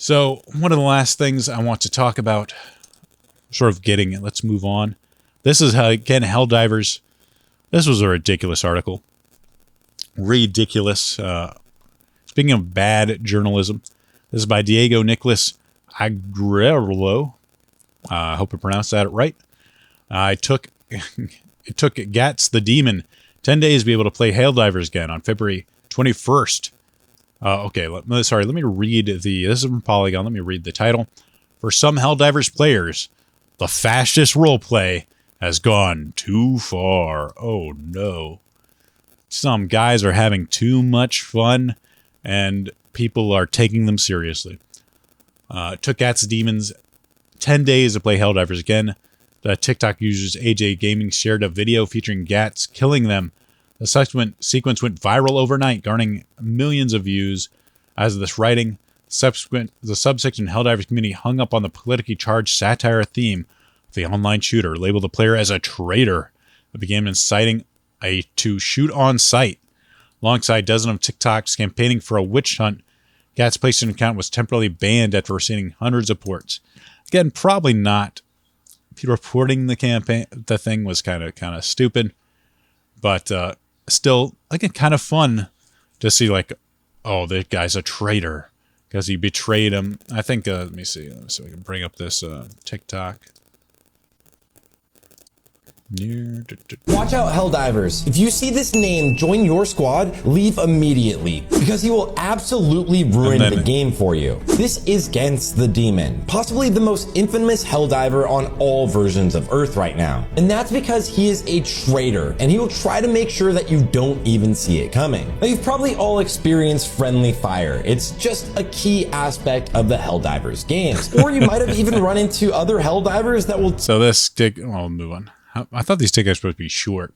So one of the last things I want to talk about, sort of getting it, let's move on. This is how, again, Helldivers. This was a ridiculous article. Ridiculous. Speaking of bad journalism, this is by Diego Nicolas Agrello. I hope I pronounced that right. It took Gats the Demon 10 days to be able to play Helldivers again on February 21st. Okay, let me read this is from Polygon. Let me read the title. For some Helldivers players, the fascist roleplay has gone too far. Oh no. Some guys are having too much fun, and people are taking them seriously. It took Gats the Demons 10 days to play Helldivers again. The TikTok users AJ Gaming shared a video featuring Gats killing them. The subsequent sequence went viral overnight, garnering millions of views. As of this writing, the subsection Helldivers community hung up on the politically charged satire theme of the online shooter, labeled the player as a traitor. It began inciting to shoot on sight. Alongside dozens of TikToks campaigning for a witch hunt, Gats' PlayStation account was temporarily banned after receiving hundreds of reports. Again, probably not. Reporting the thing was kind of stupid, but still, again, kind of fun to see, like, oh, that guy's a traitor because he betrayed him. I think, let me see if I can bring up this TikTok. Watch out, Helldivers. If you see this name join your squad, leave immediately, because he will absolutely ruin the game for you. This is Gats the Demon, possibly the most infamous Helldiver on all versions of Earth right now. And that's because he is a traitor, and he will try to make sure that you don't even see it coming. Now, you've probably all experienced friendly fire. It's just a key aspect of the Helldivers games. Or you might have even run into other Helldivers that will... So this, I'll move on. I thought these tickets were supposed to be short.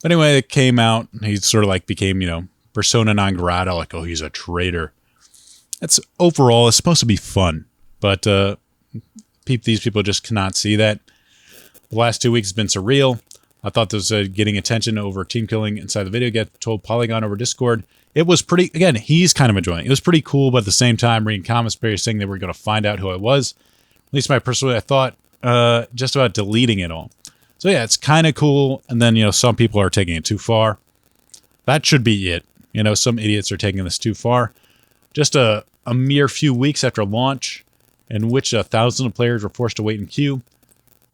But anyway, it came out. He sort of like became, persona non grata. Like, oh, he's a traitor. That's overall, it's supposed to be fun. But these people just cannot see that. The last 2 weeks has been surreal. I thought this was getting attention over team killing inside the video. Get told Polygon over Discord. It was pretty, again, he's kind of enjoying it. It was pretty cool, but at the same time, reading comments saying they were going to find out who I was. At least I thought just about deleting it all. So yeah, it's kind of cool, and then, some people are taking it too far. That should be it. Some idiots are taking this too far. Just a mere few weeks after launch, in which thousands of players were forced to wait in queue.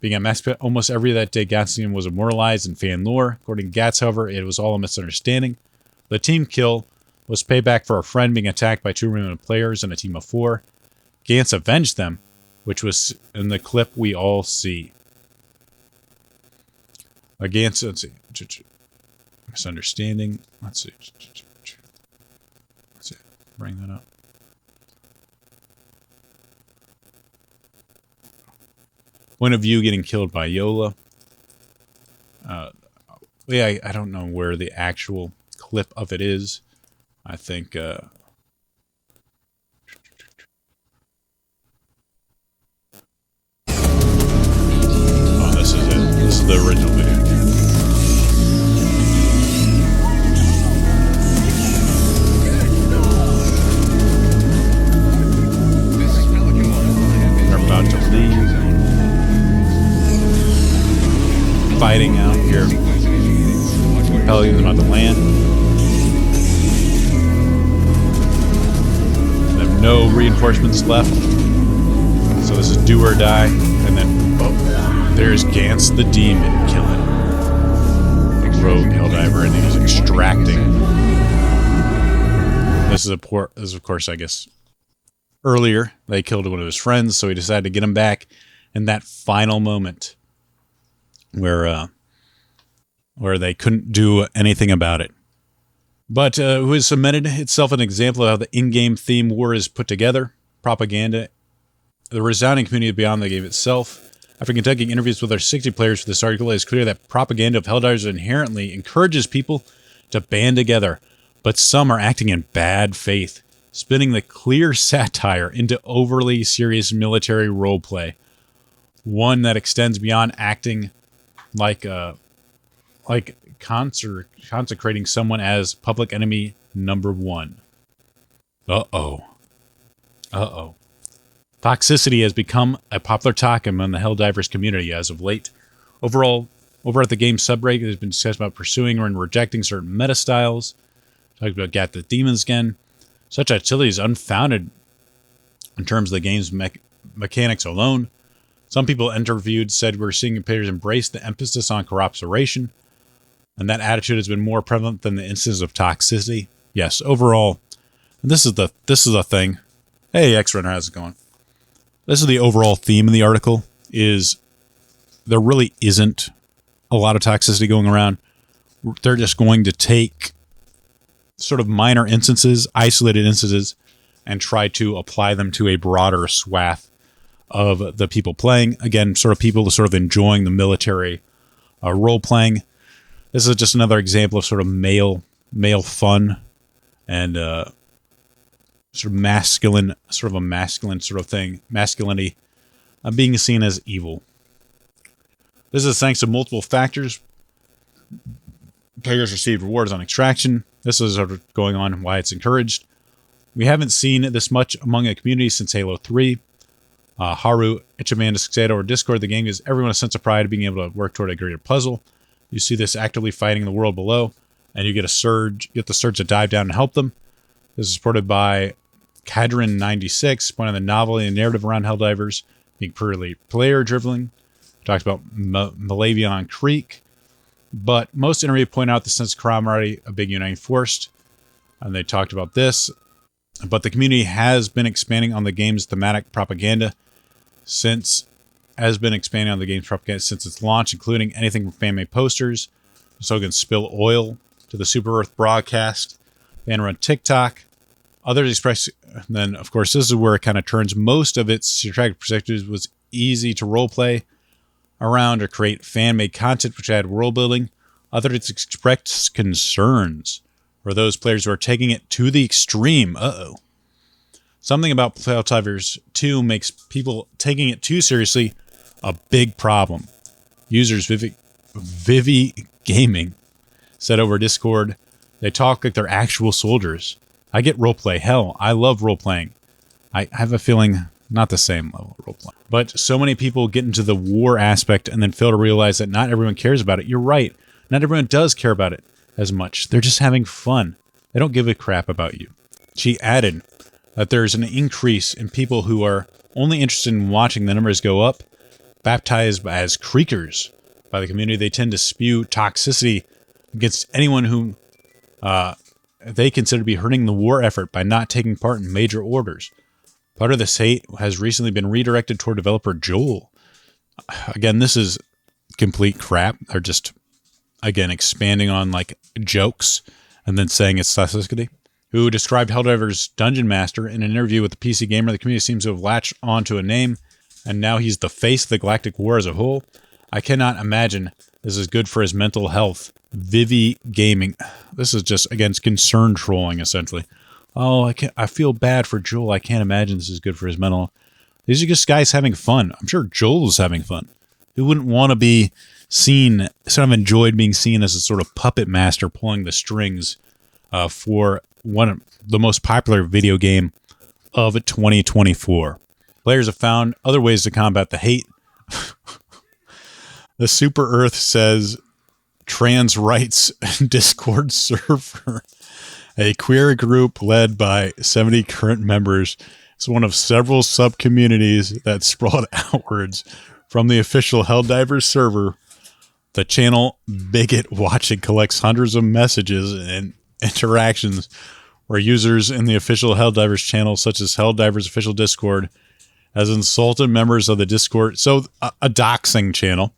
Being at max almost every that day, Gats was immortalized in fan lore. According to Gats, however, it was all a misunderstanding. The team kill was payback for a friend being attacked by 2 remaining players in a team of 4. Gats avenged them, which was in the clip we all see. Against, let's see, misunderstanding. Let's see, bring that up. Point of view getting killed by Yola. Yeah, I don't know where the actual clip of it is. I think, oh, this is it. This is the original video. About to leave. Fighting out here. Compelling them on the land. They have no reinforcements left. So this is do or die. And then, oh, there's Gats the Demon killing rogue Helldiver, and he's extracting. This is of course, I guess, earlier, they killed one of his friends, so he decided to get him back in that final moment where they couldn't do anything about it. But who has submitted itself an example of how the in-game theme war is put together, propaganda, the resounding community beyond the game itself. After conducting interviews with our 60 players for this article, it is clear that propaganda of Helldivers inherently encourages people to band together, but some are acting in bad faith, spinning the clear satire into overly serious military roleplay, one that extends beyond acting like consecrating someone as public enemy number 1. Uh-oh. Toxicity has become a popular topic among the Helldivers community as of late. Overall, over at the game subreddit, there's been discussion about pursuing or rejecting certain meta styles. Talking about Gat the Demons again. Such activity is unfounded in terms of the game's mechanics alone. Some people interviewed said we're seeing players embrace the emphasis on cooperation, and that attitude has been more prevalent than the instances of toxicity. Yes, overall, this is the thing. Hey, X-Runner, how's it going? This is the overall theme of the article, is there really isn't a lot of toxicity going around. They're just going to take sort of minor instances, isolated instances, and try to apply them to a broader swath of the people playing. Again, sort of people sort of enjoying the military role-playing. This is just another example of sort of male fun and sort of masculine, sort of a masculine sort of thing, masculinity being seen as evil. This is thanks to multiple factors. Players received rewards on extraction. This is sort of going on why it's encouraged. We haven't seen this much among a community since Halo 3. Haru, Ichiman, or Discord, the game gives everyone a sense of pride of being able to work toward a greater puzzle. You see this actively fighting the world below, and you get the surge to dive down and help them. This is supported by Cadron96, pointing out the novelty and narrative around Helldivers being purely player-driven. Talked about Malavion Creek, but most interview point out the sense of camaraderie, a big uniting force, and they talked about this. But the community has been expanding on the game's thematic propaganda since its launch, including anything from fan-made posters, slogans "Spill Oil" to the Super Earth broadcast, fan-run TikTok. Others express, then of course this is where it kind of turns most of its strategic perspectives was easy to roleplay around or create fan-made content which had world building. Others expressed concerns for those players who are taking it to the extreme. Something about Helldivers 2 makes people taking it too seriously a big problem. Users Vivi Gaming said over Discord, they talk like they're actual soldiers. I get roleplay. Hell, I love roleplaying. I have a feeling not the same level of roleplaying. But so many people get into the war aspect and then fail to realize that not everyone cares about it. You're right. Not everyone does care about it as much. They're just having fun. They don't give a crap about you. She added that there's an increase in people who are only interested in watching the numbers go up, baptized as creakers by the community. They tend to spew toxicity against anyone who they consider to be hurting the war effort by not taking part in major orders. Part of this hate has recently been redirected toward developer Joel. Again, this is complete crap. They're just, again, expanding on like jokes and then saying it's toxicity. Who described Helldivers' Dungeon Master in an interview with the PC Gamer. The community seems to have latched onto a name, and now he's the face of the Galactic War as a whole. I cannot imagine this is good for his mental health. Vivi Gaming. This is just, again, concern trolling, essentially. Oh, I feel bad for Joel. I can't imagine this is good for his mental health. These are just guys having fun. I'm sure Joel's having fun. Who wouldn't want to be seen, sort of enjoyed being seen as a sort of puppet master pulling the strings for one of the most popular video game of 2024. Players have found other ways to combat the hate. The Super Earth says trans rights Discord server, a queer group led by 70 current members, is one of several sub-communities that sprawled outwards from the official Helldivers server. The channel Bigot Watching collects hundreds of messages and interactions where users in the official Helldivers channel, such as Helldivers official Discord, has insulted members of the Discord. So a doxing channel,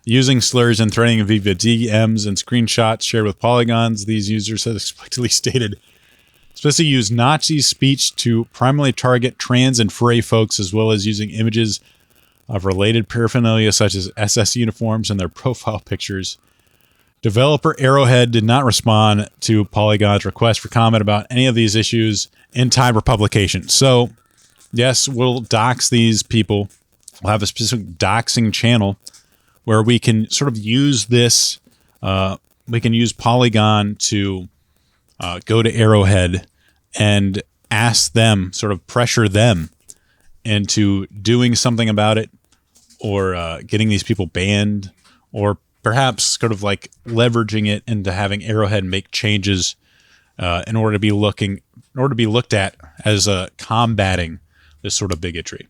using slurs and threatening via DMs and screenshots shared with Polygons. These users have explicitly stated, especially use Nazi speech to primarily target trans and furry folks, as well as using images of related paraphernalia such as SS uniforms in their profile pictures. Developer Arrowhead did not respond to Polygon's request for comment about any of these issues in time for publication. So, yes, we'll dox these people. We'll have a specific doxing channel where we can sort of use this. We can use Polygon to go to Arrowhead and ask them, sort of pressure them into doing something about it, or getting these people banned, or perhaps sort of like leveraging it into having Arrowhead make changes in order to be looked at as combating this sort of bigotry.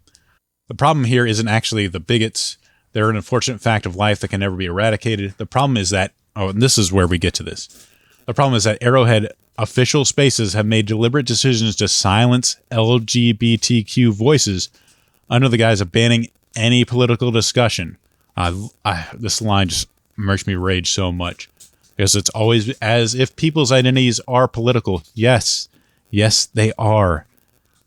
The problem here isn't actually the bigots. They're an unfortunate fact of life that can never be eradicated. The problem is that, and this is where we get to this. The problem is that Arrowhead official spaces have made deliberate decisions to silence LGBTQ voices under the guise of banning any political discussion. This line just makes me rage so much, because it's always as if people's identities are political. Yes, they are.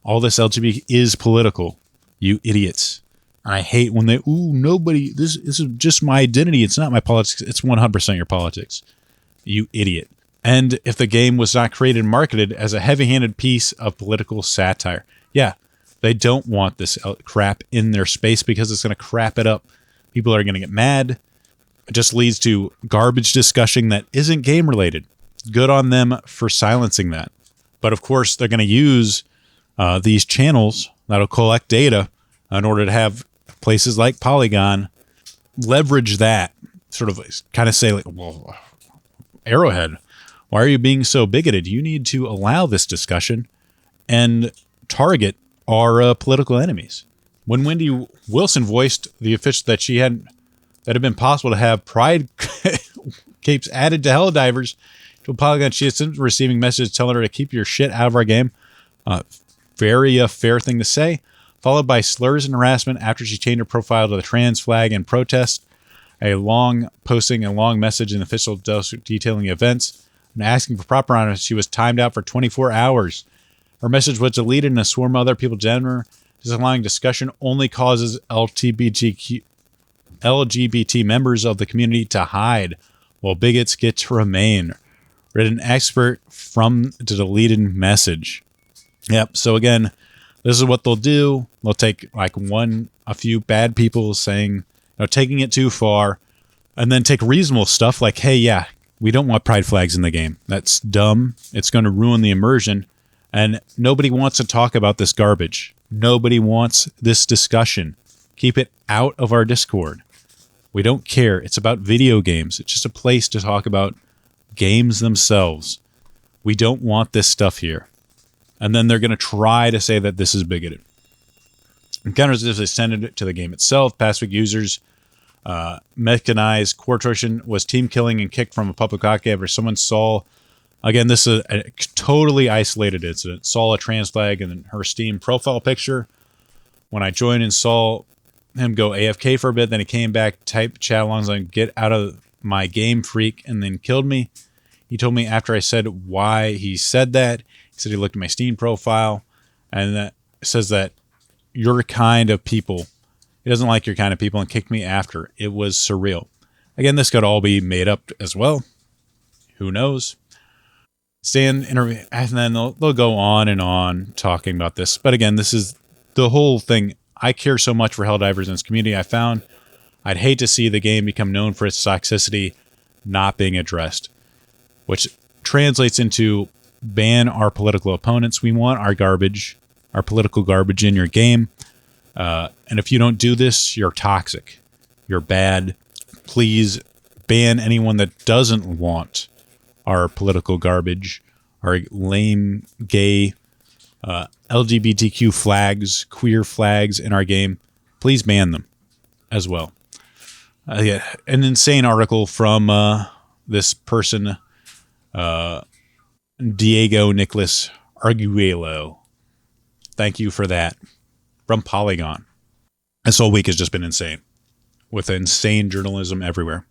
All this LGBT is political, you idiots. And I hate when nobody, this is just my identity. It's not my politics. It's 100% your politics, you idiot. And if the game was not created and marketed as a heavy-handed piece of political satire, yeah, they don't want this crap in their space because it's going to crap it up. People are going to get mad. It just leads to garbage discussion that isn't game-related. Good on them for silencing that. But of course, they're going to use these channels that'll collect data in order to have places like Polygon leverage that, sort of kind of say, like, well, Arrowhead, why are you being so bigoted? You need to allow this discussion and target our political enemies. When Wendy Wilson voiced the official that it had been possible to have pride capes added to Helldivers to Polygon, she is receiving messages telling her to keep your shit out of our game. Very fair thing to say. Followed by slurs and harassment after she changed her profile to the trans flag in protest. Posting a long message in the official detailing events and asking for proper honor. She was timed out for 24 hours. Her message was deleted and a swarm of other people gender disallowing discussion only causes LGBT members of the community to hide, while bigots get to remain. Read an expert from the deleted message. Yep. So again, this is what they'll do. They'll take like a few bad people saying, taking it too far, and then take reasonable stuff like, hey, yeah, we don't want pride flags in the game. That's dumb. It's going to ruin the immersion. And nobody wants to talk about this garbage. Nobody wants this discussion. Keep it out of our Discord. We don't care. It's about video games. It's just a place to talk about games themselves. We don't want this stuff here. And then they're going to try to say that this is bigoted. Encounters as extended it to the game itself. Pacific users mechanized coercion was team killing and kicked from a public hockey after someone saw, again, this is a totally isolated incident, saw a trans flag in her Steam profile picture. When I joined and saw him go AFK for a bit, then he came back, typed chat along, like, get out of my game, freak, and then killed me. He told me after I said why he said that, he said he looked at my Steam profile, and that says that your kind of people, he doesn't like your kind of people, and kicked me after. It was surreal. Again, this could all be made up as well. Who knows? And then they'll go on and on talking about this. But again, this is the whole thing. I care so much for Helldivers and its community. I found I'd hate to see the game become known for its toxicity not being addressed, which translates into ban our political opponents. We want our garbage, our political garbage in your game. And if you don't do this, you're toxic. You're bad. Please ban anyone that doesn't want our political garbage, our lame, gay, LGBTQ flags, queer flags in our game. Please ban them as well. Yeah, an insane article from this person, Diego Nicholas Arguello. Thank you for that. From Polygon. This whole week has just been insane, with insane journalism everywhere.